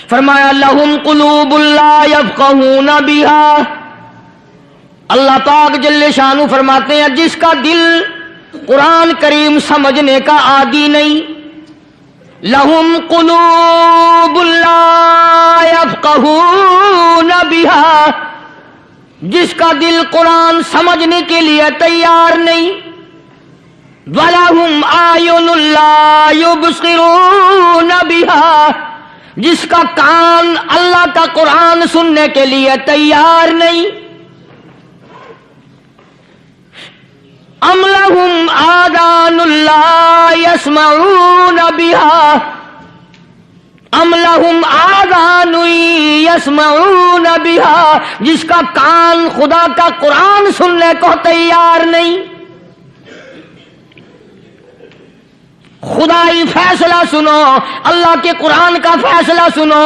فرمایا لہم قلوب لا یفقہون بہا، اللہ پاک جل شانہ فرماتے ہیں جس کا دل قرآن کریم سمجھنے کا عادی نہیں، لہم قلوب لا یفقہون بہا، جس کا دل قرآن سمجھنے کے لیے تیار نہیں، وَلَهُمْ أَعْيُنٌ لَا يُبْصِرُونَ بِهَا، جس کا کان اللہ کا قرآن سننے کے لیے تیار نہیں، أَمْ لَهُمْ آذَانٌ لَا يَسْمَعُونَ بِهَا، أَمْ لَهُمْ آذَانٌ يَسْمَعُونَ بِهَا، جس کا کان خدا کا قرآن سننے کو تیار نہیں۔ خدائی فیصلہ سنو، اللہ کے قرآن کا فیصلہ سنو،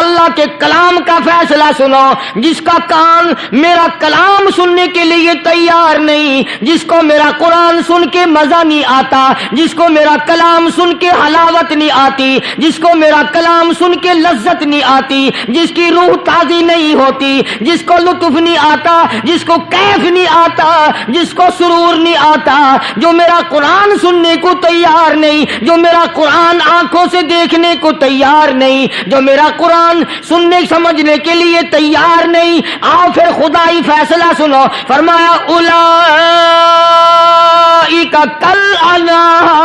اللہ کے کلام کا فیصلہ سنو، جس کا کان میرا کلام سننے کے لیے تیار نہیں، جس کو میرا قرآن سن کے مزہ نہیں آتا، جس کو میرا کلام سن کے حلاوت نہیں آتی، جس کو میرا کلام سن کے لذت نہیں آتی، جس کی روح تازی نہیں ہوتی، جس کو لطف نہیں آتا، جس کو کیف نہیں آتا، جس کو سرور نہیں آتا، جو میرا قرآن سننے کو تیار نہیں، جو میرا قرآن آنکھوں سے دیکھنے کو تیار نہیں، جو میرا قرآن سننے سمجھنے کے لیے تیار نہیں، آؤ پھر خدائی فیصلہ سنو، فرمایا اولئک کالانعام،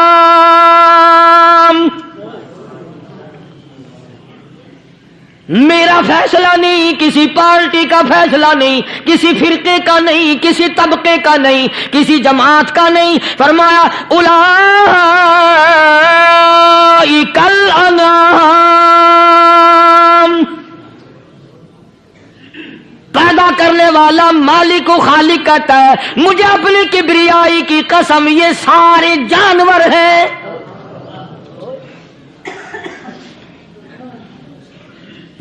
میرا فیصلہ نہیں، کسی پارٹی کا فیصلہ نہیں، کسی فرقے کا نہیں، کسی طبقے کا نہیں، کسی جماعت کا نہیں، فرمایا اولئک الانعام، پیدا کرنے والا مالک و خالق کہتا ہے مجھے اپنی کبریائی کی قسم یہ سارے جانور ہیں،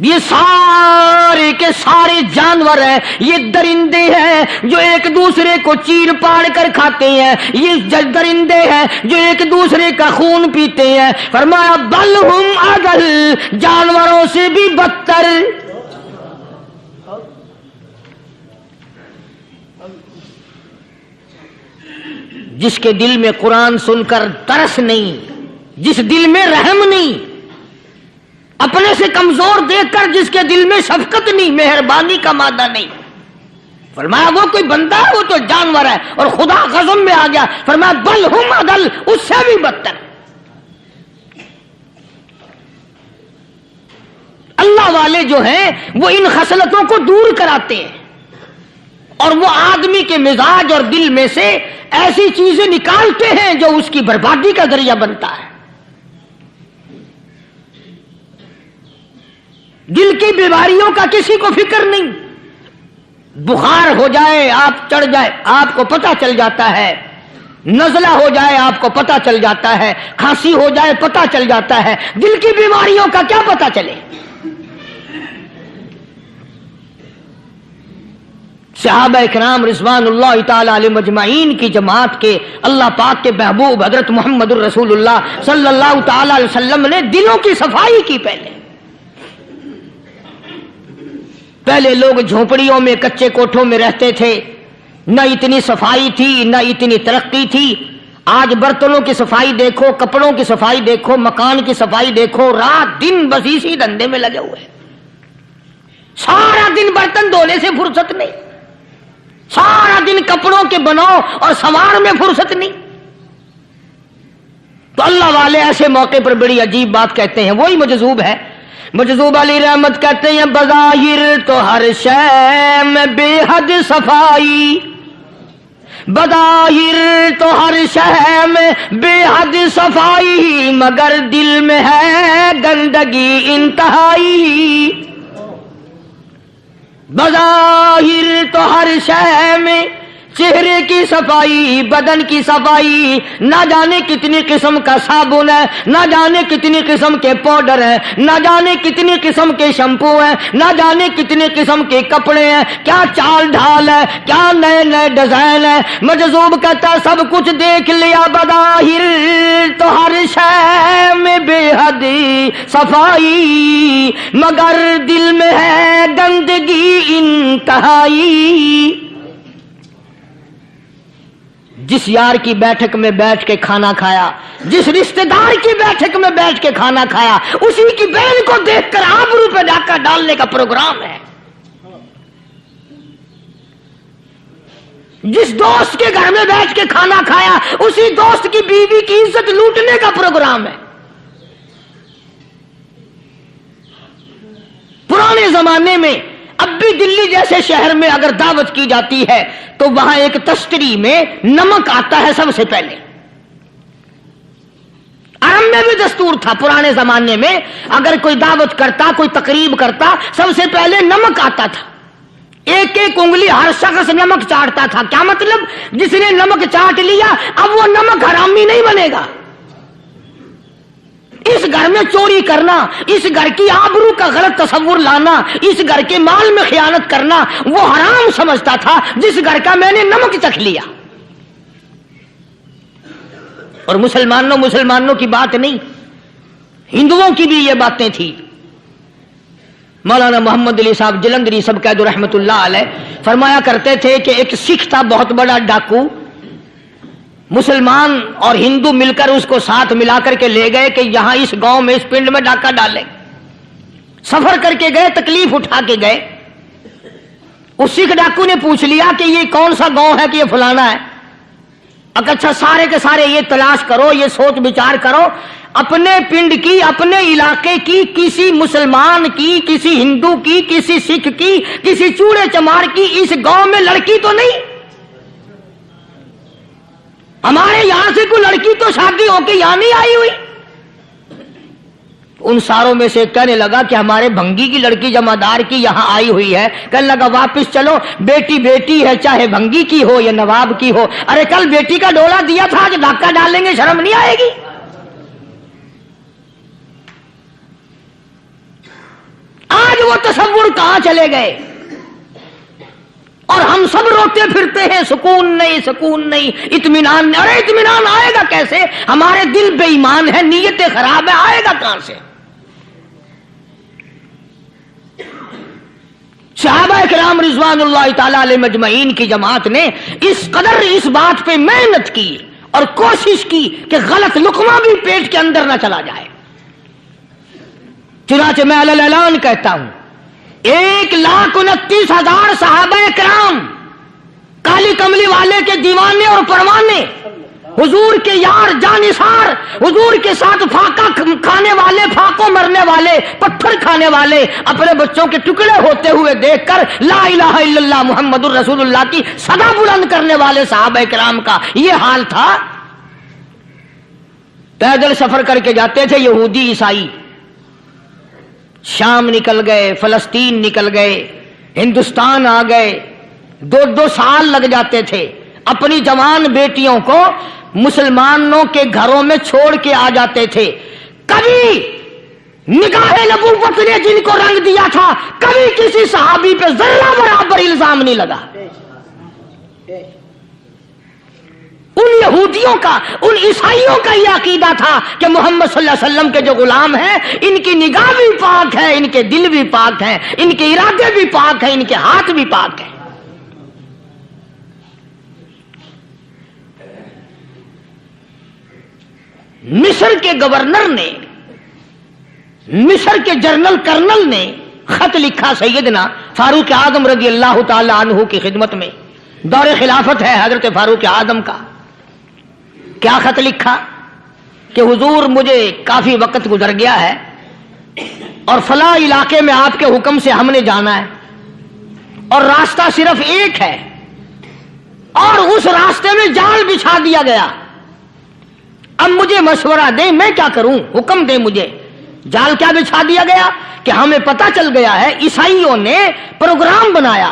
یہ سارے کے سارے جانور ہیں، یہ درندے ہیں جو ایک دوسرے کو چیر پاڑ کر کھاتے ہیں، یہ درندے ہیں جو ایک دوسرے کا خون پیتے ہیں، فرمایا بل ہم اضل، جانوروں سے بھی بدتر۔ جس کے دل میں قرآن سن کر ترس نہیں، جس دل میں رحم نہیں، اپنے سے کمزور دیکھ کر جس کے دل میں شفقت نہیں، مہربانی کا مادہ نہیں، فرمایا وہ کوئی بندہ ہے، وہ تو جانور ہے، اور خدا غضب میں آ گیا، فرمایا بل ہم اضل، اس سے بھی بدتر۔ اللہ والے جو ہیں وہ ان خصلتوں کو دور کراتے ہیں، اور وہ آدمی کے مزاج اور دل میں سے ایسی چیزیں نکالتے ہیں جو اس کی بربادی کا ذریعہ بنتا ہے۔ دل کی بیماریوں کا کسی کو فکر نہیں، بخار ہو جائے آپ چڑھ جائے آپ کو پتہ چل جاتا ہے، نزلہ ہو جائے آپ کو پتہ چل جاتا ہے، کھانسی ہو جائے پتہ چل جاتا ہے، دل کی بیماریوں کا کیا پتہ چلے؟ صحابہ کرام رضوان اللہ تعالی علیہم اجمعین کی جماعت کے اللہ پاک کے محبوب حضرت محمد الرسول اللہ صلی اللہ تعالی علیہ وسلم نے دلوں کی صفائی کی۔ پہلے لوگ جھونپڑیوں میں کچے کوٹھوں میں رہتے تھے، نہ اتنی صفائی تھی نہ اتنی ترقی تھی۔ آج برتنوں کی صفائی دیکھو، کپڑوں کی صفائی دیکھو، مکان کی صفائی دیکھو، رات دن بس اسی دھندے میں لگے ہوئے، سارا دن برتن دھونے سے فرصت نہیں، سارا دن کپڑوں کے بناؤ اور سنوار میں فرصت نہیں۔ تو اللہ والے ایسے موقع پر بڑی عجیب بات کہتے ہیں، وہی مجذوب ہے، مجذوب علی رحمت کہتے ہیں بظاہر تو ہر شے میں بے حد صفائی، بظاہر تو ہر شے میں بے حد صفائی، مگر دل میں ہے گندگی انتہائی، بظاہر تو ہر شے میں چہرے کی صفائی، بدن کی صفائی، نہ جانے کتنی قسم کا صابن ہے، نہ جانے کتنی قسم کے پاؤڈر ہیں، نہ جانے کتنی قسم کے شیمپو ہیں، نہ جانے کتنی قسم کے کپڑے ہیں، کیا چال ڈھال ہے، کیا نئے نئے ڈیزائن ہے۔ مجذوب کہتا سب کچھ دیکھ لیا بظاہر تو ہر شے میں بے حد صفائی، مگر دل میں ہے گندگی انتہائی۔ جس یار کی بیٹھک میں بیٹھ کے کھانا کھایا، جس رشتہ دار کی بیٹھک میں بیٹھ کے کھانا کھایا، اسی کی بہن کو دیکھ کر آبرو پہ ڈاکہ ڈالنے کا پروگرام ہے۔ جس دوست کے گھر میں بیٹھ کے کھانا کھایا، اسی دوست کی بیوی کی عزت لوٹنے کا پروگرام ہے۔ پرانے زمانے میں اب بھی دلی جیسے شہر میں اگر دعوت کی جاتی ہے تو وہاں ایک تشتری میں نمک آتا ہے سب سے پہلے۔ عرب میں بھی دستور تھا پرانے زمانے میں، اگر کوئی دعوت کرتا، کوئی تقریب کرتا، سب سے پہلے نمک آتا تھا۔ ایک ایک انگلی ہر شخص نمک چاٹتا تھا۔ کیا مطلب؟ جس نے نمک چاٹ لیا اب وہ نمک حرامی نہیں بنے گا۔ اس گھر میں چوری کرنا، اس گھر کی آبرو کا غلط تصور لانا، اس گھر کے مال میں خیانت کرنا وہ حرام سمجھتا تھا جس گھر کا میں نے نمک چکھ لیا۔ اور مسلمانوں کی بات نہیں، ہندوؤں کی بھی یہ باتیں تھی۔ مولانا محمد علی صاحب جلندری سب قید رحمت اللہ علیہ فرمایا کرتے تھے کہ ایک سکھ تھا بہت بڑا ڈاکو، مسلمان اور ہندو مل کر اس کو ساتھ ملا کر کے لے گئے کہ یہاں اس گاؤں میں اس پنڈ میں ڈاکہ ڈالیں۔ سفر کر کے گئے، تکلیف اٹھا کے گئے۔ اس سکھ ڈاکو نے پوچھ لیا کہ یہ کون سا گاؤں ہے کہ یہ فلانا ہے۔ اچھا سارے کے سارے یہ تلاش کرو، یہ سوچ بچار کرو، اپنے پنڈ کی، اپنے علاقے کی، کسی مسلمان کی، کسی ہندو کی، کسی سکھ کی، کسی چوڑے چمار کی اس گاؤں میں لڑکی تو نہیں؟ ہمارے یہاں سے کوئی لڑکی تو شادی ہو کے یہاں نہیں آئی ہوئی؟ ان ساروں میں سے کہنے لگا کہ ہمارے بھنگی کی لڑکی جمعدار کی یہاں آئی ہوئی ہے۔ کہنے لگا واپس چلو، بیٹی بیٹی ہے، چاہے بھنگی کی ہو یا نواب کی ہو۔ ارے کل بیٹی کا ڈولا دیا تھا، آج ڈاکہ ڈالیں گے، شرم نہیں آئے گی؟ آج وہ تصور کہاں چلے گئے؟ اور ہم سب روتے پھرتے ہیں سکون نہیں، سکون نہیں، اطمینان نہیں۔ ارے اطمینان آئے گا کیسے؟ ہمارے دل بے ایمان ہے، نیتیں خراب ہے، آئے گا کہاں سے؟ صحابہ کرام رضوان اللہ تعالی علیہ مجمعین کی جماعت نے اس قدر اس بات پہ محنت کی اور کوشش کی کہ غلط لقمہ بھی پیٹ کے اندر نہ چلا جائے۔ چنانچہ میں علی الاعلان کہتا ہوں 1,29,000 صحابہ کرام، کالی کملی والے کے دیوانے اور پروانے، حضور کے یار جانثار، حضور کے ساتھ فاقہ کھانے والے، فاقوں مرنے والے، پتھر کھانے والے، اپنے بچوں کے ٹکڑے ہوتے ہوئے دیکھ کر لا الہ الا اللہ محمد الرسول اللہ کی صدا بلند کرنے والے صحابہ کرام کا یہ حال تھا۔ پیدل سفر کر کے جاتے تھے یہودی عیسائی، شام نکل گئے، فلسطین نکل گئے، ہندوستان آ گئے، 2 سال لگ جاتے تھے، اپنی جوان بیٹیوں کو مسلمانوں کے گھروں میں چھوڑ کے آ جاتے تھے۔ کبھی نگاہ نبوت نے جن کو رنگ دیا تھا، کبھی کسی صحابی پہ ذرہ برابر الزام نہیں لگا۔ ان یہودیوں کا، ان عیسائیوں کا یہ عقیدہ تھا کہ محمد صلی اللہ علیہ وسلم کے جو غلام ہیں ان کی نگاہ بھی پاک ہے، ان کے دل بھی پاک ہیں، ان کے ارادے بھی پاک ہیں، ان کے ہاتھ بھی پاک ہیں۔ مصر کے گورنر نے، مصر کے جنرل کرنل نے خط لکھا سیدنا فاروق اعظم رضی اللہ تعالی عنہ کی خدمت میں، دور خلافت ہے حضرت فاروق اعظم کا۔ کیا خط لکھا کہ حضور مجھے کافی وقت گزر گیا ہے اور فلاں علاقے میں آپ کے حکم سے ہم نے جانا ہے اور راستہ صرف ایک ہے اور اس راستے میں جال بچھا دیا گیا۔ اب مجھے مشورہ دیں میں کیا کروں، حکم دیں مجھے۔ جال کیا بچھا دیا گیا کہ ہمیں پتہ چل گیا ہے عیسائیوں نے پروگرام بنایا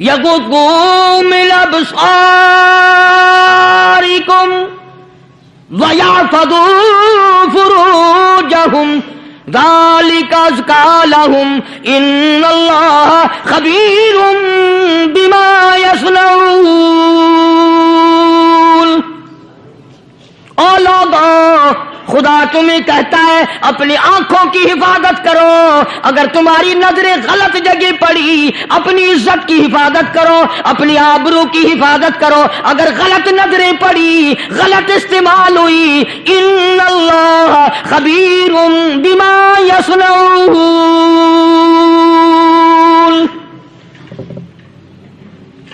یغضوا من ابصارکم وَيَحْفَظُوا فُرُوجَهُمْ ذَلِكَ أَزْكَىٰ لَهُمْ إِنَّ اللَّهَ خَبِيرٌ بِمَا يَصْنَعُونَ۔ او لوگوں، خدا تمہیں کہتا ہے اپنی آنکھوں کی حفاظت کرو، اگر تمہاری نظریں غلط جگہ پڑی اپنی عزت کی حفاظت کرو، اپنی آبرو کی حفاظت کرو، اگر غلط نظریں پڑی غلط استعمال ہوئی، ان اللہ خبیر بما یصنعون،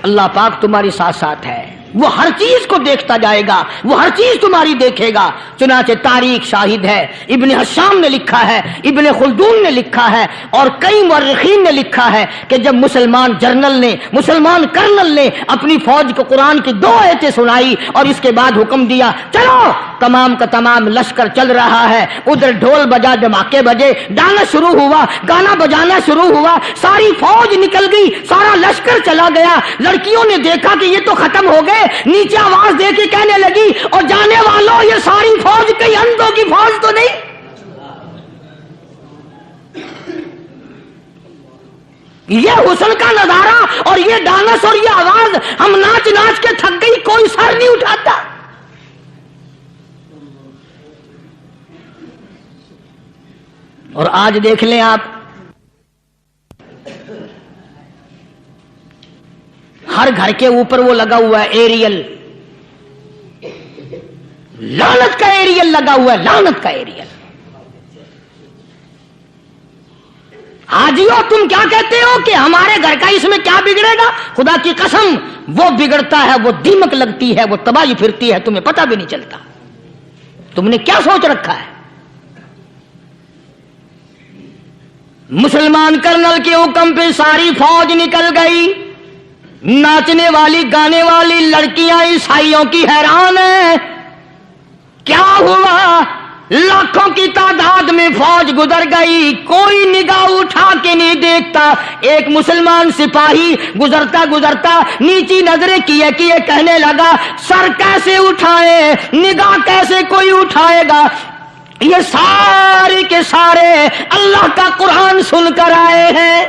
اللہ پاک تمہاری ساتھ ساتھ ہے، وہ ہر چیز کو دیکھتا جائے گا، وہ ہر چیز تمہاری دیکھے گا۔ چنانچہ تاریخ شاہد ہے، ابن حشام نے لکھا ہے، ابن خلدون نے لکھا ہے، اور کئی مورخین نے لکھا ہے کہ جب مسلمان جرنل نے، مسلمان کرنل نے اپنی فوج کو قرآن کی 2 آیتیں سنائی اور اس کے بعد حکم دیا چلو، تمام کا تمام لشکر چل رہا ہے، ادھر ڈھول بجا، دھماکے بجے، گانا شروع ہوا، گانا بجانا شروع ہوا، ساری فوج نکل گئی، سارا لشکر چلا گیا۔ لڑکیوں نے دیکھا کہ یہ تو ختم ہو گئے، نیچے آواز دے کے کہنے لگی اور جانے والوں یہ ساری فوج کئی اندھوں کی فوج تو نہیں؟ یہ حسن کا نظارہ اور یہ ڈانس اور یہ آواز، ہم ناچ ناچ کے تھک گئی، کوئی سر نہیں اٹھاتا۔ اور آج دیکھ لیں آپ، ہر گھر کے اوپر وہ لگا ہوا ہے ایریل، لعنت کا ایریل لگا ہوا ہے، لعنت کا ایریل۔ حاجیو تم کیا کہتے ہو کہ ہمارے گھر کا اس میں کیا بگڑے گا؟ خدا کی قسم وہ بگڑتا ہے، وہ دیمک لگتی ہے، وہ تباہی پھرتی ہے، تمہیں پتہ بھی نہیں چلتا۔ تم نے کیا سوچ رکھا ہے؟ مسلمان کرنل کے حکم پہ ساری فوج نکل گئی، ناچنے والی گانے والی لڑکیاں عیسائیوں کی حیران ہیں، کیا ہوا؟ لاکھوں کی تعداد میں فوج گزر گئی، کوئی نگاہ اٹھا کے نہیں دیکھتا۔ ایک مسلمان سپاہی گزرتا گزرتا نیچی نظریں کیے کیے کہنے لگا سر کیسے اٹھائے، نگاہ کیسے کوئی اٹھائے گا؟ یہ سارے کے سارے اللہ کا قرآن سن کر آئے ہیں۔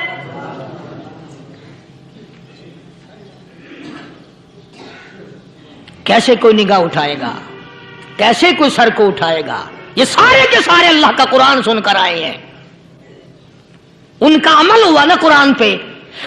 کیسے کوئی نگاہ اٹھائے گا؟ کیسے کوئی سر کو اٹھائے گا؟ یہ سارے کے سارے اللہ کا قرآن سن کر آئے ہیں۔ ان کا عمل ہوا نا قرآن پہ،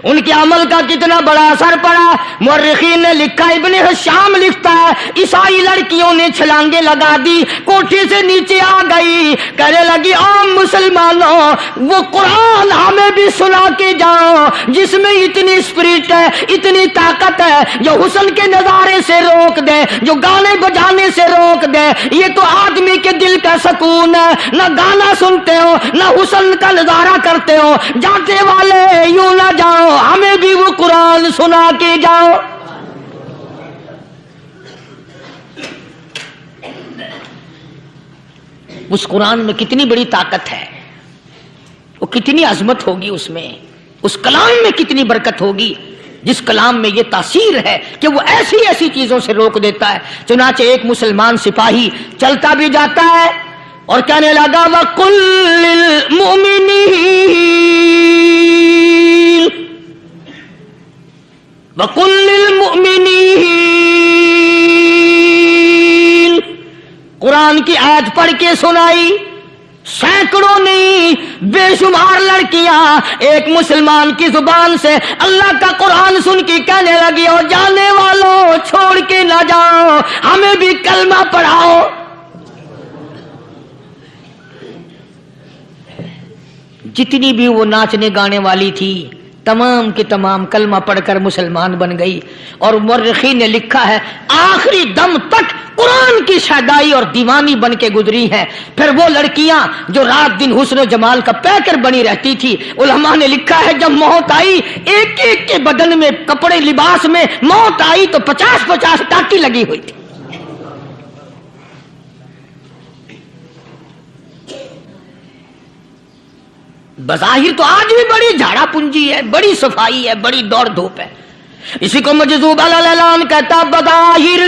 ان کے عمل کا کتنا بڑا اثر پڑا۔ مورخین نے لکھا، ابن حشام لکھتا ہے عیسائی لڑکیوں نے چھلانگیں لگا دی، کوٹھی سے نیچے آ گئی، کہنے لگی عام مسلمانوں وہ قرآن ہمیں بھی سنا کے جاؤ جس میں اتنی اسپرٹ ہے، اتنی طاقت ہے، جو حسن کے نظارے سے روک دے، جو گانے بجانے سے روک دے۔ یہ تو آدمی کے دل کا سکون ہے، نہ گانا سنتے ہو نہ حسن کا نظارہ کرتے ہو، جاتے والے یوں نہ جاؤ، ہمیں بھی وہ قرآن سنا کے جاؤ۔ اس قرآن میں کتنی بڑی طاقت ہے، وہ کتنی عظمت ہوگی، اس میں اس کلام میں کتنی برکت ہوگی، جس کلام میں یہ تاثیر ہے کہ وہ ایسی ایسی چیزوں سے روک دیتا ہے۔ چنانچہ ایک مسلمان سپاہی چلتا بھی جاتا ہے اور کہنے لگا وَقُلْ لِلْمُؤْمِنِينَ وَقُلْ لِلْمُؤْمِنِينَ، قرآن کی آیت پڑھ کے سنائی۔ سینکڑوں نہیں بے شمار لڑکیاں ایک مسلمان کی زبان سے اللہ کا قرآن سن کے کہنے لگی اور جانے والوں چھوڑ کے نہ جاؤ، ہمیں بھی کلمہ پڑھاؤ۔ جتنی بھی وہ ناچنے گانے والی تھی تمام کی تمام کلمہ پڑھ کر مسلمان بن گئی۔ اور مورخین نے لکھا ہے آخری دم تک قرآن کی شیدائی اور دیوانی بن کے گزری ہیں۔ پھر وہ لڑکیاں جو رات دن حسن و جمال کا پیکر بنی رہتی تھی، علماء نے لکھا ہے جب موت آئی ایک ایک کے بدن میں کپڑے لباس میں موت آئی تو 50-50 ٹاکی لگی ہوئی تھی۔ بظاہر تو آج بھی بڑی جھاڑا پونجی ہے، بڑی صفائی ہے، بڑی دوڑ دھوپ ہے، اسی کو مجذوب الالان کہتا بظاہر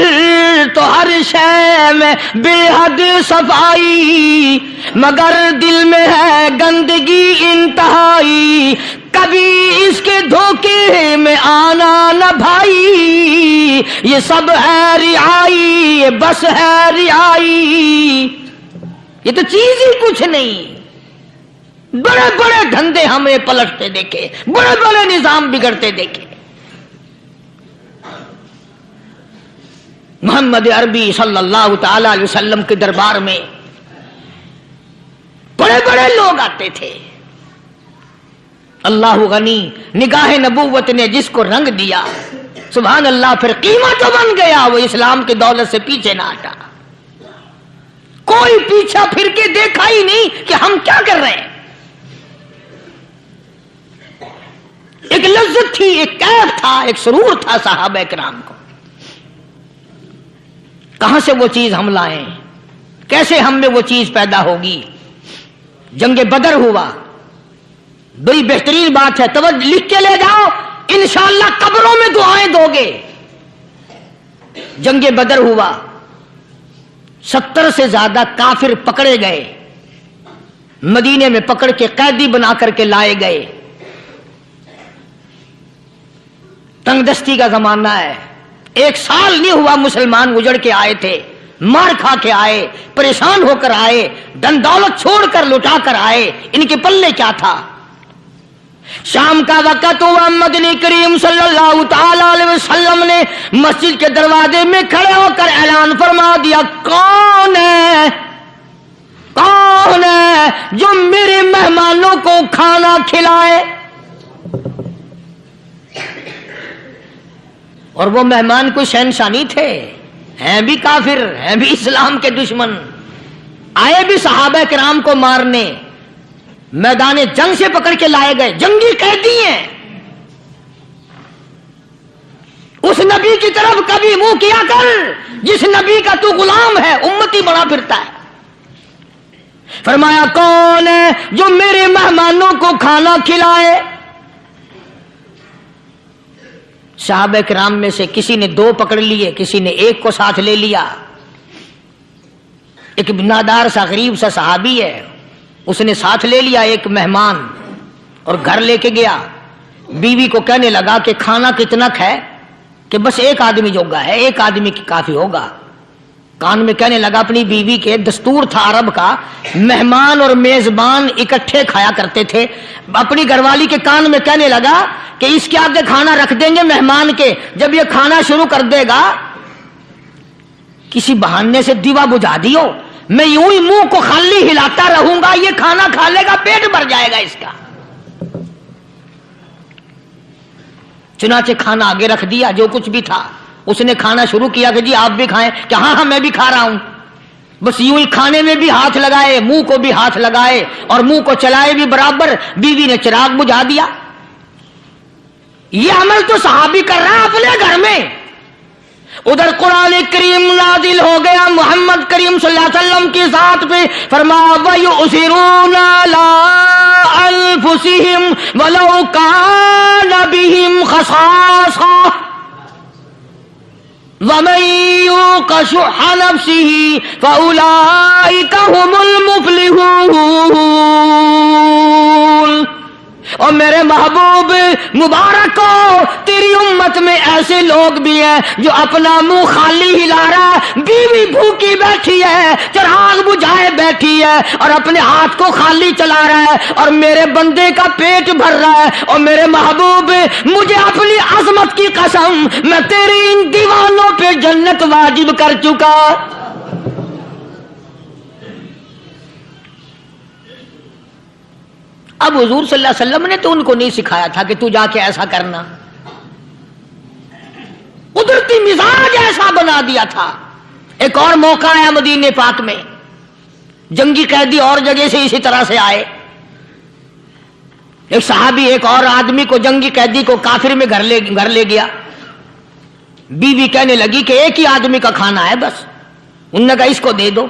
تو ہر شے میں بے حد صفائی، مگر دل میں ہے گندگی انتہائی، کبھی اس کے دھوکے میں آنا نہ بھائی، یہ سب ہے رعائی، یہ بس ہے رعائی، یہ تو چیز ہی کچھ نہیں۔ بڑے بڑے دھندے ہمیں پلٹتے دیکھے، بڑے بڑے نظام بگڑتے دیکھے۔ محمد عربی صلی اللہ تعالی علیہ وسلم کے دربار میں بڑے بڑے لوگ آتے تھے۔ اللہ غنی، نگاہ نبوت نے جس کو رنگ دیا، سبحان اللہ، پھر قیمت بن گیا، وہ اسلام کی دولت سے پیچھے نہ ہٹا۔ کوئی پیچھا پھر کے دیکھا ہی نہیں کہ ہم کیا کر رہے ہیں۔ ایک لذت تھی، ایک کیف تھا، ایک سرور تھا صحابہ کرام کو۔ کہاں سے وہ چیز ہم لائیں؟ کیسے ہم میں وہ چیز پیدا ہوگی؟ جنگ بدر ہوا، بڑی بہترین بات ہے، توجہ لکھ کے لے جاؤ، انشاءاللہ قبروں میں دعائیں دو گے۔ جنگ بدر ہوا، 70 سے زیادہ کافر پکڑے گئے، مدینے میں پکڑ کے قیدی بنا کر کے لائے گئے۔ تنگ دستی کا زمانہ ہے، 1 سال نہیں ہوا مسلمان اجڑ کے آئے تھے، مار کھا کے آئے، پریشان ہو کر آئے، دن دولت چھوڑ کر لٹا کر آئے، ان کے پلے کیا تھا؟ شام کا وقت ہوا، مدنی کریم صلی اللہ تعالی علیہ وسلم نے مسجد کے دروازے میں کھڑے ہو کر اعلان فرما دیا، کون ہے، کون ہے جو میرے مہمانوں کو کھانا کھلائے؟ اور وہ مہمان کوئی شہنشاہ نہیں تھے، ہیں بھی کافر، ہیں بھی اسلام کے دشمن، آئے بھی صحابہ کرام کو مارنے، میدان جنگ سے پکڑ کے لائے گئے، جنگی قیدی ہیں۔ اس نبی کی طرف کبھی منہ کیا کر جس نبی کا تو غلام ہے، امتی بنا پھرتا ہے۔ فرمایا کون ہے جو میرے مہمانوں کو کھانا کھلائے؟ صحابہ کرام میں سے کسی نے 2 پکڑ لیے، کسی نے 1 کو ساتھ لے لیا۔ ایک نادار سا غریب سا صحابی ہے، اس نے ساتھ لے لیا ایک مہمان اور گھر لے کے گیا۔ بیوی کو کہنے لگا کہ کھانا کتنا ہے، کہ بس 1 آدمی جوگا ہے، 1 آدمی کی کافی ہوگا۔ کان میں کہنے لگا اپنی بیوی کے، دستور تھا عرب کا، مہمان اور میزبان اکٹھے کھایا کرتے تھے۔ اپنی گھر والی کے کان میں کہنے لگا کہ اس کے آگے کھانا رکھ دیں گے مہمان کے، جب یہ کھانا شروع کر دے گا کسی بہانے سے دیوا بجھا دیو، میں یوں ہی منہ کو خالی ہلاتا رہوں گا، یہ کھانا کھا لے گا، پیٹ بھر جائے گا اس کا۔ چنانچہ کھانا آگے رکھ دیا، جو کچھ بھی تھا، اس نے کھانا شروع کیا کہ جی آپ بھی کھائیں، کہ ہاں ہاں میں بھی کھا رہا ہوں۔ بس یوں ہی کھانے میں بھی ہاتھ لگائے، منہ کو بھی ہاتھ لگائے اور منہ کو چلائے بھی برابر۔ بیوی نے چراغ بجھا دیا۔ یہ عمل تو صحابی کر رہا ہے اپنے گھر میں۔ ادھر قرآن کریم نازل ہو گیا محمد کریم صلی اللہ علیہ وسلم کی ذات پہ، فرمایا وَيُؤْثِرُونَ عَلَىٰ أَنفُسِهِمْ وَلَوْ كَانَ بِهِمْ خَصَاصَةٌ وَمَن يُوقَ شُحَّ نَفْسِهِ فَأُولَٰئِكَ هُمُ الْمُفْلِحُونَ۔ اور میرے محبوب مبارک ہو، تیری امت میں ایسے لوگ بھی ہیں جو اپنا منہ خالی ہلا رہا ہے، بیوی بھوکی بیٹھی ہے، چراغ بجھائے بیٹھی ہے اور اپنے ہاتھ کو خالی چلا رہا ہے، اور میرے بندے کا پیٹ بھر رہا ہے۔ اور میرے محبوب، مجھے اپنی عظمت کی قسم، میں تیری ان دیوانوں پہ جنت واجب کر چکا۔ اب حضور صلی اللہ علیہ وسلم نے تو ان کو نہیں سکھایا تھا کہ تو جا کے ایسا کرنا، قدرتی مزاج ایسا بنا دیا تھا۔ ایک اور موقع آیا مدینے پاک میں، جنگی قیدی اور جگہ سے اسی طرح سے آئے۔ ایک صحابی ایک اور آدمی کو، جنگی قیدی کو کافر میں گھر لے گیا۔ بیوی کہنے لگی کہ 1 ہی آدمی کا کھانا ہے بس، انہوں نے کہا اس کو دے دو۔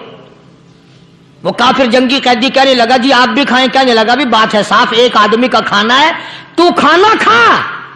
وہ کافر جنگی قیدی کہنے لگا جی آپ بھی کھائیں، کہنے لگا بھی بات ہے صاف، 1 آدمی کا کھانا ہے، تو کھانا کھا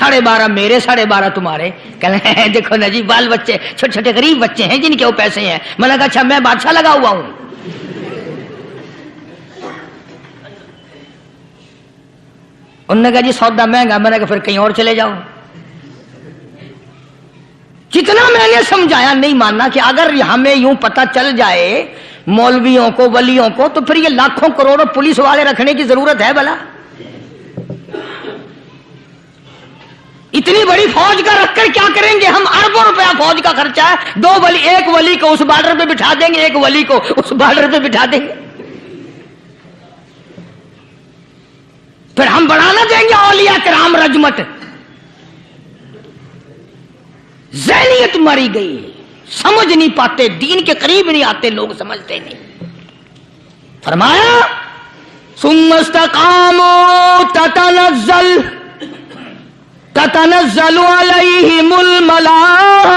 12.5 میرے 12.5 تمہارے. کہنے دیکھو نا جی بال بچے چھوٹے چھوٹے غریب بچے ہیں جن کے وہ پیسے ہیں. میں نے کہا اچھا میں بادشاہ لگا ہوا ہوں. انہوں نے کہا جی سودا مہنگا. میں نے کہا پھر کہیں اور چلے جاؤ. جتنا میں نے سمجھایا نہیں ماننا کہ اگر ہمیں یوں پتہ چل جائے مولویوں کو ولیوں کو تو پھر یہ لاکھوں کروڑوں پولیس والے رکھنے کی ضرورت ہے بھلا؟ اتنی بڑی فوج کا رکھ کر کیا کریں گے ہم؟ اربوں روپیہ فوج کا خرچہ ہے. 2 ولی، ایک ولی کو اس بارڈر پہ بٹھا دیں گے، ایک ولی کو اس بارڈر پہ بٹھا دیں گے. پھر ہم بڑھانا دیں گے اولیاء کرام رجمت. ذہنیت ماری گئی، سمجھ نہیں پاتے، دین کے قریب نہیں آتے لوگ، سمجھتے نہیں. فرمایا ثم استقاموا تتنزل علیہم الملائکۃ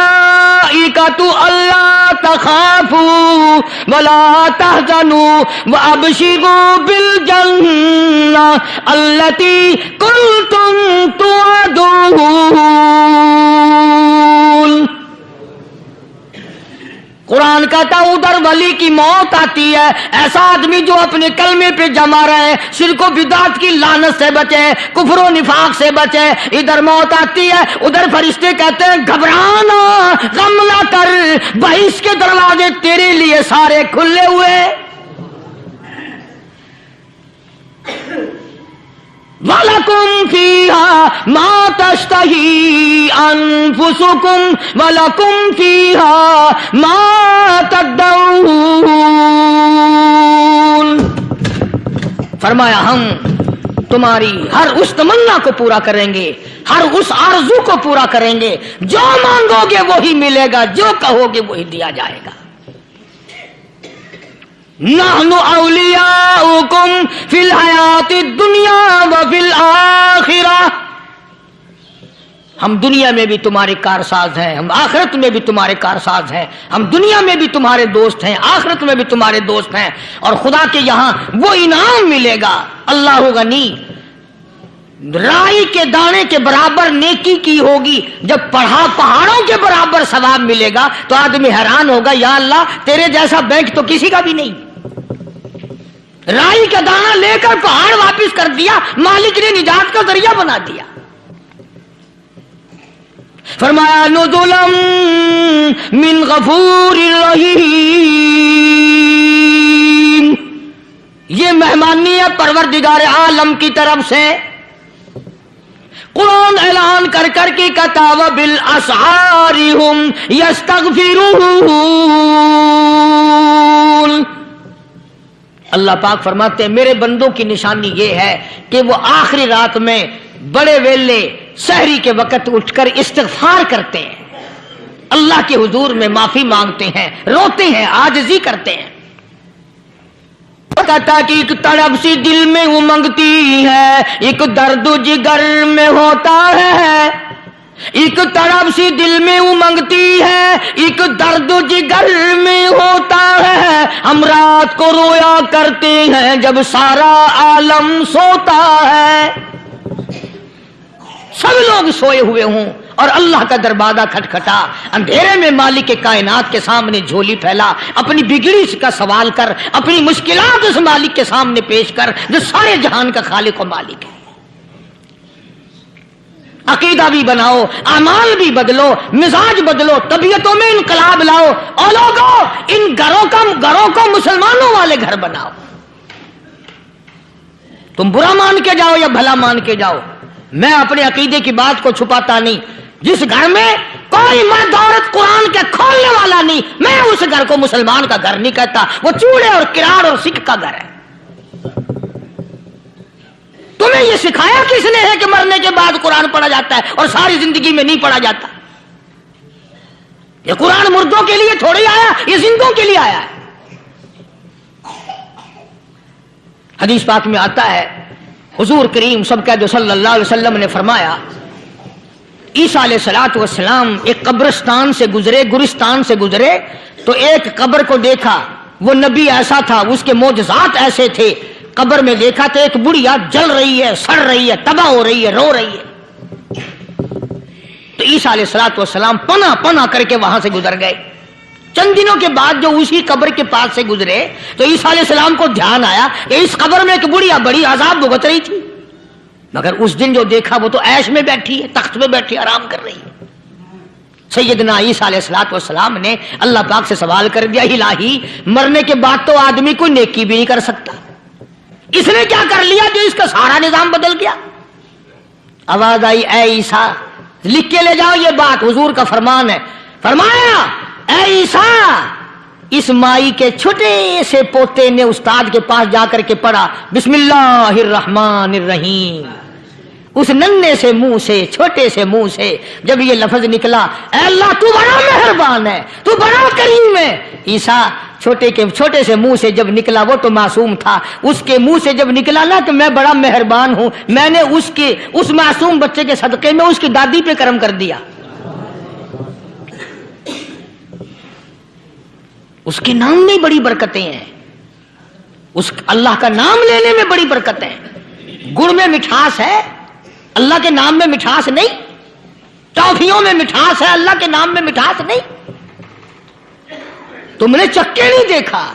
الا تخافوا ولا تحزنوا وابشروا بالجنہ التی کنتم توعدون. قرآن کہتا ہے ادھر ولی کی موت آتی ہے، ایسا آدمی جو اپنے کلمے پہ جمع رہے، شرک و بدعت کی لعنت سے بچے، کفر و نفاق سے بچے. ادھر موت آتی ہے، ادھر فرشتے کہتے ہیں گھبرانا، غم نہ کر، بہشت کے دروازے تیرے لیے سارے کھلے ہوئے. وَلَكُمْ فِيهَا مَا تَشْتَهِي أَنفُسُكُمْ وَلَكُمْ فِيهَا مَا تَدَّعُونَ. فرمایا ہم تمہاری ہر اس تمنا کو پورا کریں گے، ہر اس آرزو کو پورا کریں گے. جو مانگو گے وہی ملے گا، جو کہو گے وہی دیا جائے گا. نحن اولیاؤکم فی الحیات الدنیا وفی الآخرہ. ہم دنیا میں بھی تمہارے کارساز ہیں، ہم آخرت میں بھی تمہارے کارساز ہیں. ہم دنیا میں بھی تمہارے دوست ہیں، آخرت میں بھی تمہارے دوست ہیں. اور خدا کے یہاں وہ انعام ملے گا. اللہ غنی، رائی کے دانے کے برابر نیکی کی ہوگی، جب پہاڑوں کے برابر ثواب ملے گا تو آدمی حیران ہوگا، یا اللہ تیرے جیسا بینک تو کسی کا بھی نہیں. رائی کا دانہ لے کر پہاڑ واپس کر دیا، مالک نے نجات کا ذریعہ بنا دیا. فرمایا نزلا من غفور رحیم. یہ مہمانی ہے پروردگار عالم کی طرف سے. قرآن اعلان کر کر کے کہتا وبالاسحار هم یستغفرون. اللہ پاک فرماتے ہیں میرے بندوں کی نشانی یہ ہے کہ وہ آخری رات میں بڑے ویلے سحری کے وقت اٹھ کر استغفار کرتے ہیں، اللہ کے حضور میں معافی مانگتے ہیں، روتے ہیں، عاجزی کرتے ہیں. کہتا کہ ایک تڑپ سی دل میں امنگتی ہے، ایک درد جگر میں ہوتا ہے. ایک تڑپ سی دل میں امنگتی ہے، ایک درد جگر میں ہوتا ہے. ہم رات کو رویا کرتے ہیں جب سارا عالم سوتا ہے. سب لوگ سوئے ہوئے ہوں اور اللہ کا دروازہ کھٹکھٹا، اندھیرے میں مالک کائنات کے سامنے جھولی پھیلا، اپنی بگڑی کا سوال کر، اپنی مشکلات اس مالک کے سامنے پیش کر جو سارے جہان کا خالق و مالک ہے. عقیدہ بھی بناؤ، اعمال بھی بدلو، مزاج بدلو، طبیعتوں میں انقلاب لاؤ. اور لوگوں ان گھروں کو مسلمانوں والے گھر بناؤ. تم برا مان کے جاؤ یا بھلا مان کے جاؤ، میں اپنے عقیدے کی بات کو چھپاتا نہیں. جس گھر میں کوئی مرد عورت قرآن کے کھولنے والا نہیں، میں اس گھر کو مسلمان کا گھر نہیں کہتا. وہ چوڑے اور کراڑ اور سکھ کا گھر ہے. تمہیں یہ سکھایا کس نے ہے کہ مرنے کے بعد قرآن پڑھا جاتا ہے اور ساری زندگی میں نہیں پڑھا جاتا؟ یہ قرآن مردوں کے لیے تھوڑی آیا، یہ زندوں کے لیے آیا ہے. حدیث پاک میں آتا ہے حضور کریم سب کہہ دو صلی اللہ علیہ وسلم نے فرمایا عیسیٰ علیہ الصلوۃ والسلام ایک قبرستان سے گزرے، گورستان سے گزرے تو ایک قبر کو دیکھا. وہ نبی ایسا تھا، اس کے معجزات ایسے تھے. قبر میں دیکھا تو ایک بڑھیا جل رہی ہے، سڑ رہی ہے، تباہ ہو رہی ہے، رو رہی ہے. تو عیسیٰ علیہ السلام پنا پنا کر کے وہاں سے گزر گئے. چند دنوں کے بعد جو اسی قبر کے پاس سے گزرے تو عیسیٰ علیہ السلام کو دھیان آیا کہ اس قبر میں ایک بڑھیا بڑی عذاب بھگت رہی تھی، مگر اس دن جو دیکھا وہ تو عیش میں بیٹھی ہے، تخت میں بیٹھی آرام کر رہی ہے. سیدنا عیسیٰ علیہ السلام نے اللہ پاک سے سوال کر دیا، الہی مرنے کے بعد تو آدمی کوئی نیکی بھی نہیں کر سکتا، اس نے کیا کر لیا جو اس کا سارا نظام بدل گیا؟ آواز آئی، اے عیسیٰ لکھ کے لے جاؤ، یہ بات حضور کا فرمان ہے. فرمایا، اے عیسیٰ اس مائی کے چھوٹے سے پوتے نے استاد کے پاس جا کر کے پڑھا بسم اللہ الرحمن الرحیم. اس ننھے سے منہ سے، چھوٹے سے منہ سے جب یہ لفظ نکلا، اے اللہ تو بڑا مہربان ہے، تو بڑا کریم ہے. عیسیٰ چھوٹے سے منہ سے جب نکلا، وہ تو معصوم تھا، اس کے منہ سے جب نکلا نا کہ میں بڑا مہربان ہوں، میں نے اس معصوم بچے کے صدقے میں اس کی دادی پہ کرم کر دیا. اس کے نام میں بڑی برکتیں ہیں، اس اللہ کا نام لینے میں بڑی برکتیں ہیں. گڑ میں مٹھاس ہے، اللہ کے نام میں مٹھاس نہیں. ٹافیوں میں مٹھاس ہے، اللہ کے نام میں مٹھاس نہیں. تم نے چکھ کے نہیں دیکھا،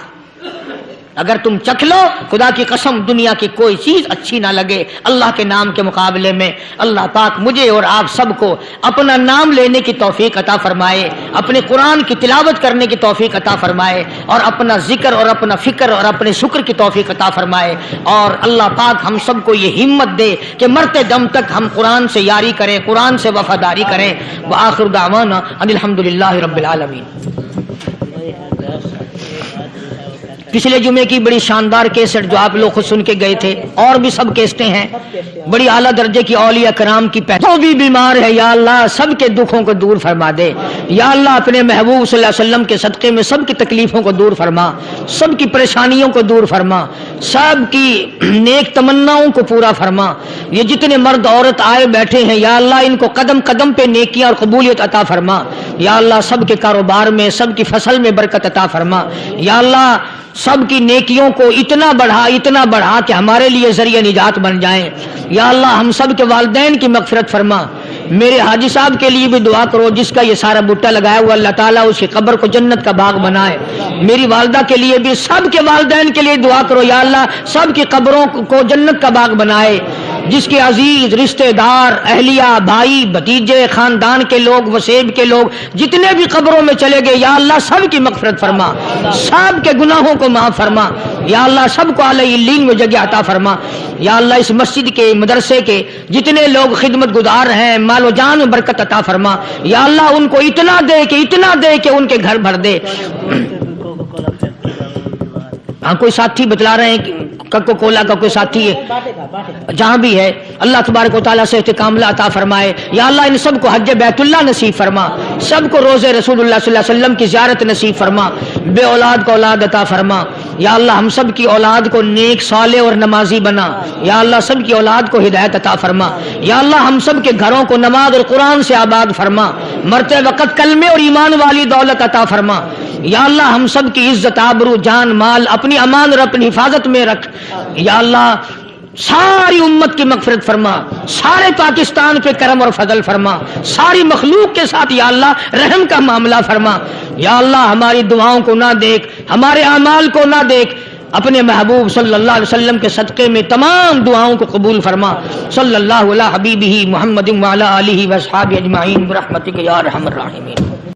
اگر تم چکھ لو خدا کی قسم دنیا کی کوئی چیز اچھی نہ لگے اللہ کے نام کے مقابلے میں. اللہ پاک مجھے اور آپ سب کو اپنا نام لینے کی توفیق عطا فرمائے، اپنے قرآن کی تلاوت کرنے کی توفیق عطا فرمائے، اور اپنا ذکر اور اپنا فکر اور اپنے شکر کی توفیق عطا فرمائے. اور اللہ پاک ہم سب کو یہ ہمت دے کہ مرتے دم تک ہم قرآن سے یاری کریں، قرآن سے وفاداری کریں. وآخر دعوانا ان الحمدللہ رب العالمین. پچھلے جمعے کی بڑی شاندار کیسٹ جو آپ لوگ خود سن کے گئے تھے، اور بھی سب کیسٹیں ہیں، بڑی اعلیٰ درجے کی اولیاء کرام کی جو بھی بیمار ہے یا اللہ سب کے دکھوں کو دور فرما دے. یا اللہ اپنے محبوب صلی اللہ علیہ وسلم کے صدقے میں سب کی تکلیفوں کو دور فرما، سب کی پریشانیوں کو دور فرما، سب کی نیک تمناؤں کو پورا فرما. یہ جتنے مرد عورت آئے بیٹھے ہیں یا اللہ ان کو قدم قدم پہ نیکیاں اور قبولیت عطا فرما. یا اللہ سب کے کاروبار میں، سب کی فصل میں برکت عطا فرما. یا اللہ سب کی نیکیوں کو اتنا بڑھا کہ ہمارے لیے ذریعہ نجات بن جائیں. یا اللہ ہم سب کے والدین کی مغفرت فرما. میرے حاجی صاحب کے لیے بھی دعا کرو جس کا یہ سارا بوٹا لگایا ہوا، اللہ تعالیٰ اس کی قبر کو جنت کا باغ بنائے. میری والدہ کے لیے بھی، سب کے والدین کے لیے دعا کرو یا اللہ سب کی قبروں کو جنت کا باغ بنائے. جس کے عزیز رشتہ دار، اہلیہ، بھائی، بھتیجے، خاندان کے لوگ، وسیب کے لوگ جتنے بھی قبروں میں چلے گئے یا اللہ سب کی مغفرت فرما، سب کے گناہوں کو معاف فرما. یا اللہ سب کو اعلی علین میں جگہ عطا فرما. یا اللہ اس مسجد کے، مدرسے کے جتنے لوگ خدمت گزار ہیں مال و جان میں برکت عطا فرما. یا اللہ ان کو اتنا دے کہ ان کے گھر بھر دے. ہاں کوئی ساتھی بتلا رہے ہیں کوکو کولا کا کوئی ساتھی ہے جہاں بھی ہے، اللہ تبارک و تعالیٰ سے استقامت عطا فرمائے. یا اللہ ان سب کو حج بیت اللہ نصیب فرما، سب کو روزہ رسول اللہ صلی اللہ علیہ وسلم کی زیارت نصیب فرما، بے اولاد کو اولاد عطا فرما. یا اللہ ہم سب کی اولاد کو نیک صالح اور نمازی بنا. یا اللہ سب کی اولاد کو ہدایت عطا فرما. یا اللہ ہم سب کے گھروں کو نماز اور قرآن سے آباد فرما، مرتے وقت کلمے اور ایمان والی دولت عطا فرما. یا اللہ ہم سب کی عزت، آبرو، جان، مال اپنی امان اور اپنی حفاظت میں رکھ. یا اللہ ساری امت کی مغفرت فرما، سارے پاکستان پہ کرم اور فضل فرما، ساری مخلوق کے ساتھ یا اللہ رحم کا معاملہ فرما. یا اللہ ہماری دعاؤں کو نہ دیکھ، ہمارے اعمال کو نہ دیکھ، اپنے محبوب صلی اللہ علیہ وسلم کے صدقے میں تمام دعاؤں کو قبول فرما. صلی اللہ علی حبیبہ محمد وعلی آلہ واصحابہ اجمعین برحمتک یا ارحم الراحمین.